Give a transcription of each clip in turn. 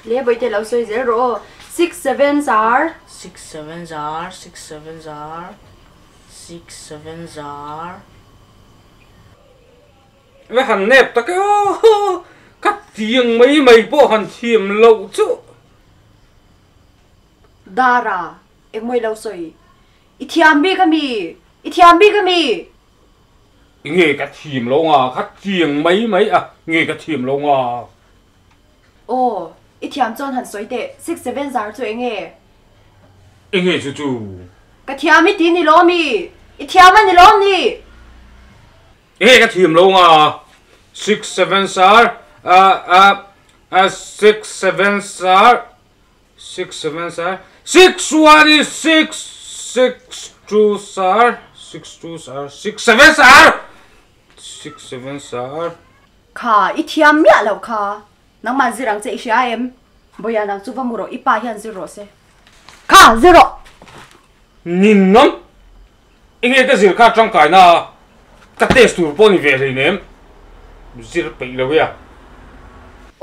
le boi te lo soi 0 6 7s are 6 7s are 6 7s are 6 7s are ve han nep ta ke cắt tiếng mấy bộ hàn thiềm lậu chứ Dara em moi lo soi ithiam bi kami nghe cái thiềm lâu à cắt tiếng mấy à nghe cái thiềm lâu à oh ithiam chon han soi te 6 7s are chu enge nghe chú ka thiam mi ti ni lo mi ithiam ni lo ni nghe cái thiềm lâu à 6 7s are 6 7s are 6 7s are 6 1 is 6 6 2s are 6 2s are 6 7s are 6 7s are kha ithiam mi lo kha nang man zirang che isha em boya nang chu va muro ipa hian 0 se kha 0 nhìn lắm nghe cái gì khác trong cái na cái test tour bọn về thì ném gì bị đâu vậy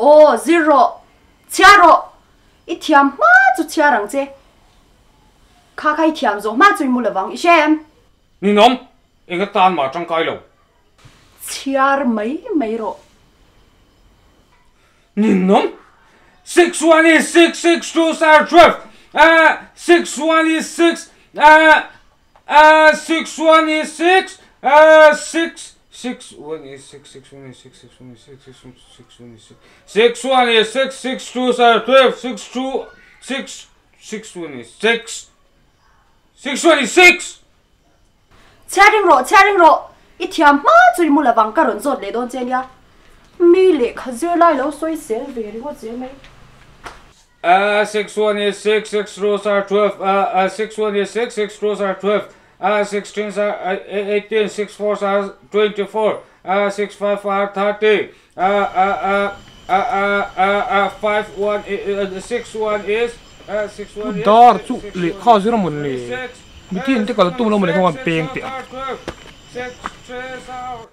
oh 0 charo ithiam ma chu charang che kha khai thiam zo ma chui mu lawang ishem nhìn lắm cái tan mà trong cái lâu chiar mấy ro nhìn lắm 6 1 is 6 6 2s are 12 6 1 is 6 6 1 is 6 6 6 1 is 6 6 1 is 6 6 1 is 6 6 1 is 6 6 1 is 6 6 2s are 12 6 2 6 6 1 is 6 6 1 is 6 charing ro ithiam ma chui mu lawang ka ron zot le don chen ya mi le khazir lai lo soi sel ve ri wo je mai 6 1 is 6 6 rows are 12 6 1 is 6 6 rows are 12 16 are 18 6 4s are 24 6 5 are 30 5 1 6 1 is 6 1 is Dar chu le kha zira mun le mi tin te kal tum lo mun ko peng te 6 3s are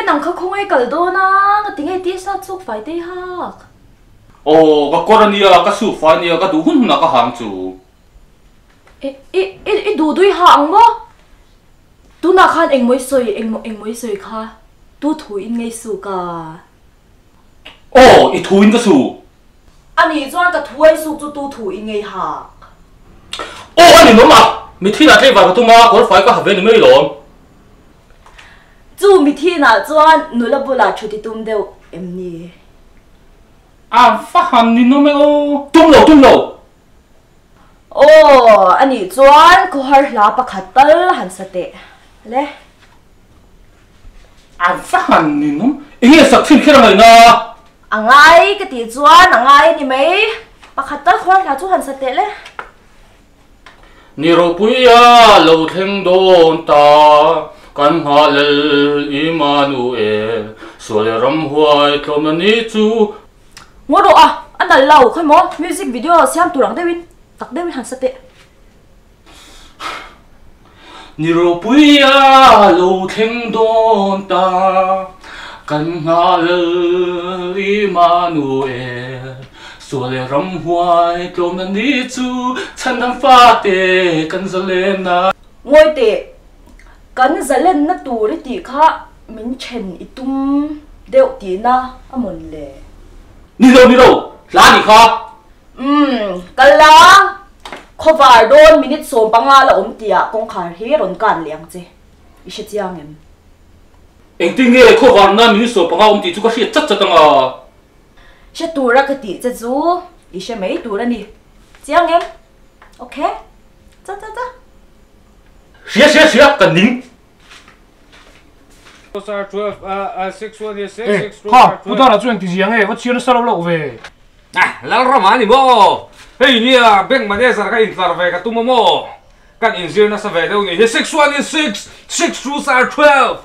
nang kha khongai kal do na nga tingai ti sa chuk fai te ha oh ka korania ka su fania ka du hun na ka hang chu e du dui hang mo tu na khan eng moi soi kha tu thu in ngai su ka oh i thuin ka su ani chuan ka thuai su chu tu thu in ngai ha oh ani no ma mi thina tle va ka tu ma kor fai ka have ni mai lo chu mi thi na chuan nulabula chuti tum deu emni à phát hành ni no me o tum lo oh ani chuan ko har la pakhat tal han sate le à phát hành ni no nghe sắc thiên khera mai na angai ka ti chuan angai ni mai pakhat tal khor la chu han sate le ni ro puya lo theng don ta kan halal Emmanuel sole ram huai tlomani chu ngoro a anal lau khoi mo music video siam turang dewin tak dewin han sate ni ro puya lo theng don ta kan halal Emmanuel sole ram huai tlomani chu chandam fa te kan zalena ngoi te kan zalen na tu ri ti kha min chen itum deu ti na amon le ni lo la ni kha kala khovar don minute som panga la om tia kong khar hi ron kan liang che ishe chiang em eng ti nge kho war na mi so pa om ti chu ka hriat chat chat anga she tura ka ti che chu ishe mei tura ni chiang em okay cha Xia cần nín. 12 6 1 is 6 6 2 ha ku Dara chuan ti jiang e wa chian sa lo ve lal rama ni mo hey ni bank manager ka intlar ve ka tumo kan inzir na sa ve deu ni 6 1 is 6 6 2s are 12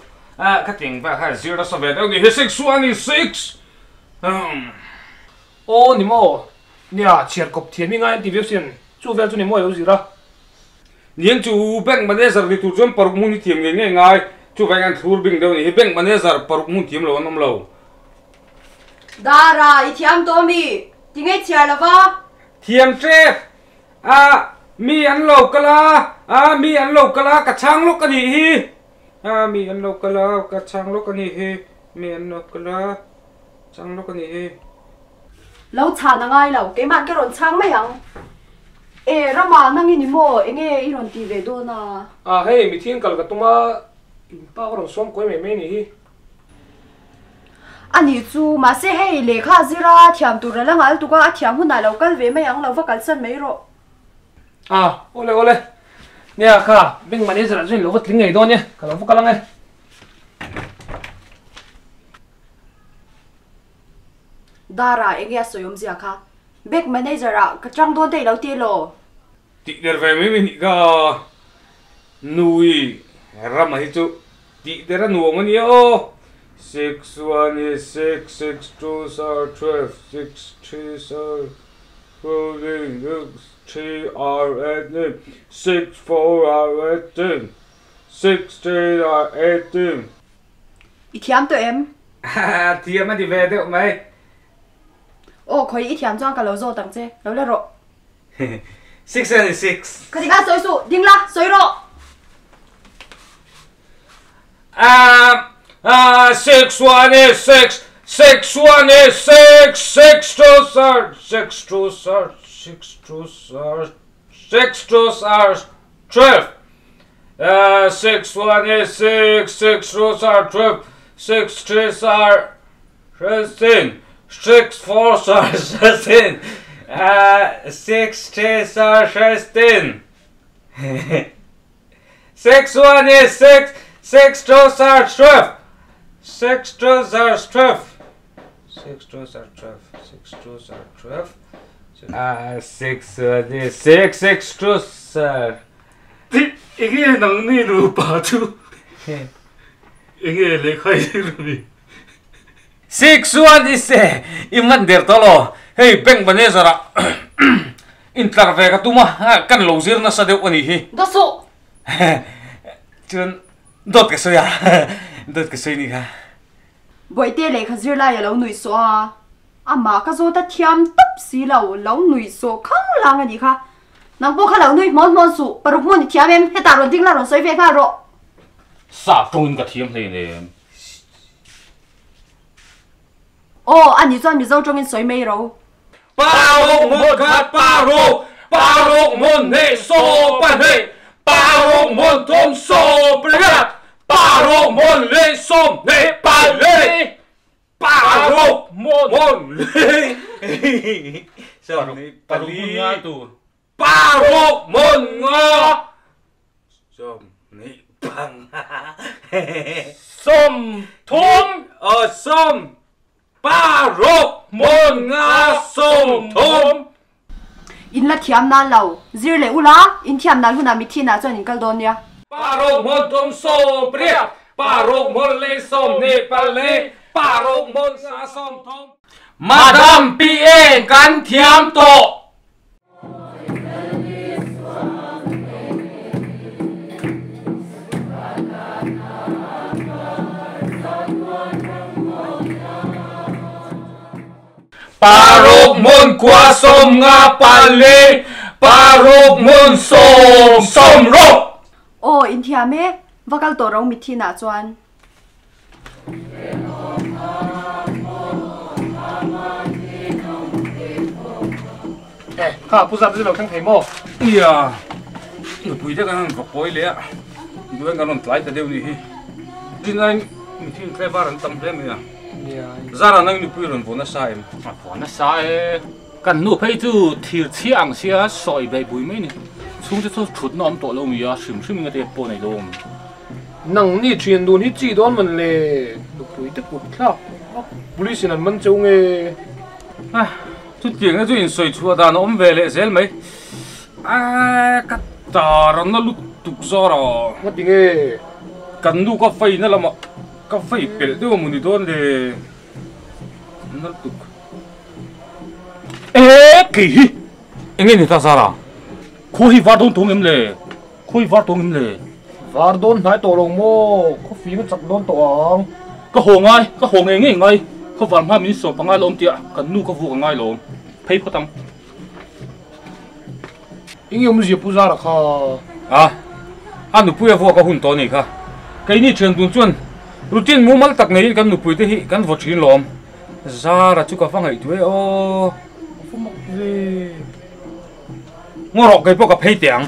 ka ting ba ha 0 na sa ve deu ni 6 1 is 6 o ni mo nia chiar kop thian mi ngai ti ve sin chu vel chu ni mo yo zira niang chu bank manager ni tu chom paruk mun thiam nge ngai chu vai an thur bing deu ni bank manager paruk mun thiam lo nom lo Dara I thiam to mi tingai chia lawa thiam tre mi an lo kala mi an lo kala ka chang lo ka ni hi mi an lo kala ka chang lo ka ni hi mi an lo kala chang lo ka ni hi lo cha na ngai lo ke man ke ron chang mai yang e rama nang ni mo enge I ron ti ve do na hey mi thiên kal ka tuma pa ron som koi me ni hi ani chu ma se hei le kha Zara thiam tu ra lang al tu ka thiam hu na lo kal ve mai yang lo va kal san mai ro ole nè kha bank manager rồi lo thling ngai do nhé ka lo ka lang ai Dara enge soyom zia kha bank manager a ka chang do dei lo ti lo ti der ve mi ni ga nui ram hi chu ti der nu mo ni o 6 1 is 6 6 2 are 12 6 3 are 4 3 are 18 6 4 are 18 6 3 are 18 I thiam to em thiam mà đi về được mày ô khoi I thiam chang ka lo zo tang che lo le ro 6 and 6 ka dinga soi su ding la soi ro 6 1 is 6 6 1 is 6 6 2 are 6 2 are 6 2 are 6 2 are 12 6 1 is 6 6 2 are 12 6 3 are 13 6 4 are 13 6 3 are 13 6 1 is 6 6 2 are 12 6 2 are 12 6 2 are 12 6 2 are 12 6 1 is 6 6 2 are 이게 낭니로 봐도 이게 내 카이르미 6 1 is iman der tolo hey bank manager interve ka tuma kan lozir na sa deu ani hi do su chun dot ka so ya dot ka so ni ha boi te le khazir la ya lo nui so ama ka zo ta thiam tap si lo nui so khang lang ani kha nang po kha lo nui mon su paruk mon thiam em he ta ron ding la ron soi fe kha ro sa trông cả thiêm này nè ô anh chọn mi zo trong in soi mei ro parok mon khat parok mon ne so pan he parok mon thom so priat parok mon le som ne pa le parok mon le sao parok mon nga tu parok mon nga som ne pang som thom som parok mon nga som thom in la thiam na lo zir le ula in thiam na huna mi thina chon in kal don ya parok mon thom so priat parok mon le som ne pa le parok mon sa som thom madam pa kan thiam to parok mon kwa som nga pale parok mon som ro ô in thiam e vakal to ro mi thina chuan kha pusa tu lo khang thei mo iya no pui de kan ko poi le duan kan on tlai ta deu ni hi dinai mi thin kle baran tam hle me ya Zara nang ni pui ron bona sai nó sai cần nụ phải tu thiệt chiang xia soi bay bụi mấy nè chúng ta chút nó to lâu mía sìm sìm cái đẹp này đâu nang ni truyền đồn hít chi đó mình le được tuổi tức cuộc khác police nên mình châu nghe chút tiền cái chuyện soi chua ta nó về lệ zel mấy cắt tà nó lúc tục do rồi mất tiếng nghe cần nu có phây nữa là mà có phây bể đâu mà mình đón để nó tục ê kỳ anh nghe người ta sao à cô hi vào đông thùng em lệ khôi vart tung lệ var don nai to long mo ko fi na chak don to ang có hồ ngay ngay có vàng hoa mình sổ bằng ai lom tiệt cần nu có vụ ngay lom thấy có tăng ing yom ji pu Zara kha anh nụ bùi vô cái hun to này cả cái này chuyện tuần tuần routine mua mal tắc này cái nụ bùi thế cái vật chín lom Zara chú cái phăng ấy thôi ô fu mak je ngô rọc cái bộ cái phay tiếng